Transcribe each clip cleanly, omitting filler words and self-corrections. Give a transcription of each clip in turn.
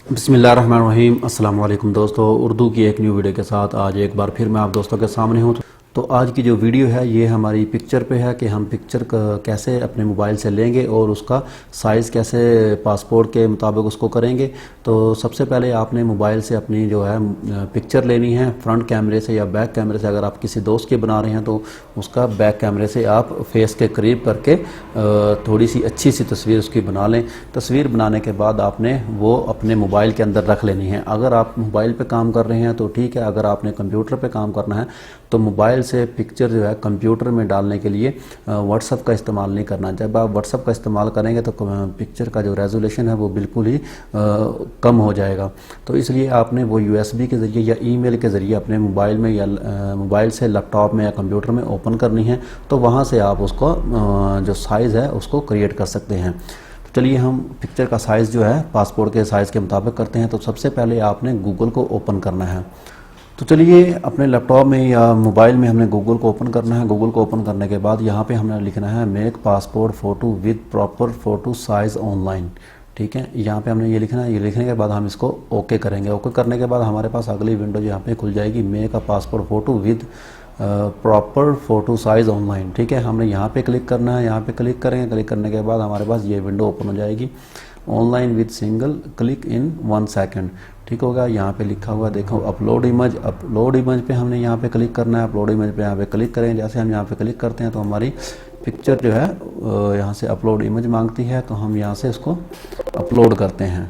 बिस्मिल्लाहिर्रहमानिर्रहीम। अस्सलाम वालेकुम दोस्तों, उर्दू की एक न्यू वीडियो के साथ आज एक बार फिर मैं आप दोस्तों के सामने हूँ। तो आज की जो वीडियो है ये हमारी पिक्चर पे है कि हम पिक्चर कैसे अपने मोबाइल से लेंगे और उसका साइज़ कैसे पासपोर्ट के मुताबिक उसको करेंगे। तो सबसे पहले आपने मोबाइल से अपनी जो है पिक्चर लेनी है, फ्रंट कैमरे से या बैक कैमरे से। अगर आप किसी दोस्त के बना रहे हैं तो उसका बैक कैमरे से आप फेस के करीब करके थोड़ी सी अच्छी सी तस्वीर उसकी बना लें। तस्वीर बनाने के बाद आपने वो अपने मोबाइल के अंदर रख लेनी है। अगर आप मोबाइल पे काम कर रहे हैं तो ठीक है, अगर आपने कंप्यूटर पे काम करना है तो मोबाइल से पिक्चर जो है कंप्यूटर में डालने के लिए व्हाट्सअप का इस्तेमाल नहीं करना। जब आप व्हाट्सअप का इस्तेमाल करेंगे तो पिक्चर का जो रेजोल्यूशन है वो बिल्कुल ही कम हो जाएगा। तो इसलिए आपने वो यूएसबी के ज़रिए या ईमेल के ज़रिए अपने मोबाइल में या मोबाइल से लैपटॉप में या कंप्यूटर में ओपन करनी है। तो वहाँ से आप उसको जो साइज़ है उसको क्रिएट कर सकते हैं। तो चलिए हम पिक्चर का साइज़ जो है पासपोर्ट के साइज़ के मुताबिक करते हैं। तो सबसे पहले आपने गूगल को ओपन करना है। तो चलिए अपने लैपटॉप में या मोबाइल में हमने गूगल को ओपन करना है। गूगल को ओपन करने के बाद यहाँ पे हमने लिखना है make passport photo with proper photo size online. ठीक है, यहाँ पे हमने ये लिखना है। ये लिखने के बाद हम इसको ओके करेंगे। ओके करने के बाद हमारे पास अगली विंडो यहाँ पे खुल जाएगी, make a passport photo with proper photo size online. ठीक है, हमने यहाँ पे क्लिक करना है। यहाँ पे क्लिक करेंगे। क्लिक करने के बाद हमारे पास ये विंडो ओपन हो जाएगी, online with single click in 1 second. ठीक होगा, यहाँ पे लिखा हुआ देखो अपलोड इमेज। अपलोड इमेज पे हमने यहाँ पे क्लिक करना है। अपलोड इमेज पे यहाँ पे क्लिक करें। जैसे हम यहाँ पे क्लिक करते हैं तो हमारी पिक्चर जो है यहाँ से अपलोड इमेज मांगती है, तो हम यहाँ से इसको अपलोड करते हैं।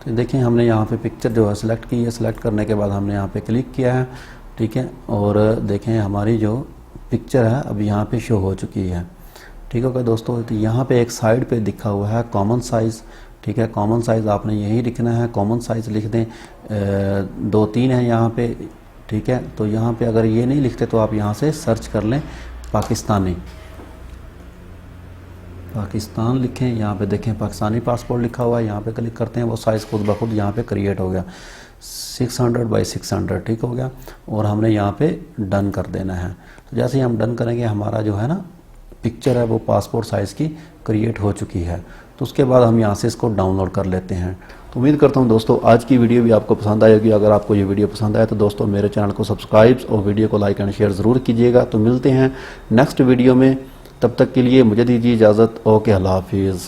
तो देखिए हमने यहाँ पे पिक्चर जो है सिलेक्ट की है। सिलेक्ट करने के बाद हमने यहाँ पे क्लिक किया है। ठीक है, और देखें हमारी जो पिक्चर है अब यहाँ पे शो हो चुकी है। ठीक होगा दोस्तों, तो यहाँ पे एक साइड पे दिखा हुआ है कॉमन साइज़। ठीक है, कॉमन साइज़ आपने यही लिखना है। कॉमन साइज़ लिख दें, 2-3 है यहाँ पे। ठीक है, तो यहाँ पे अगर ये नहीं लिखते तो आप यहाँ से सर्च कर लें पाकिस्तानी। पाकिस्तान लिखें, यहाँ पे देखें पाकिस्तानी पासपोर्ट लिखा हुआ है। यहाँ पे क्लिक करते हैं, वो साइज़ खुद ब खुद यहाँ पे क्रिएट हो गया, 600 बाई 600। ठीक हो गया, और हमने यहाँ पे डन कर देना है। तो जैसे ही हम डन करेंगे हमारा जो है ना पिक्चर है वो पासपोर्ट साइज़ की क्रिएट हो चुकी है। तो उसके बाद हम यहाँ से इसको डाउनलोड कर लेते हैं। तो उम्मीद करता हूँ दोस्तों आज की वीडियो भी आपको पसंद आएगी। अगर आपको ये वीडियो पसंद आए तो दोस्तों मेरे चैनल को सब्सक्राइब और वीडियो को लाइक एंड शेयर ज़रूर कीजिएगा। तो मिलते हैं नेक्स्ट वीडियो में, तब तक के लिए मुझे दीजिए इजाज़त। ओके, अल्लाह हाफिज़।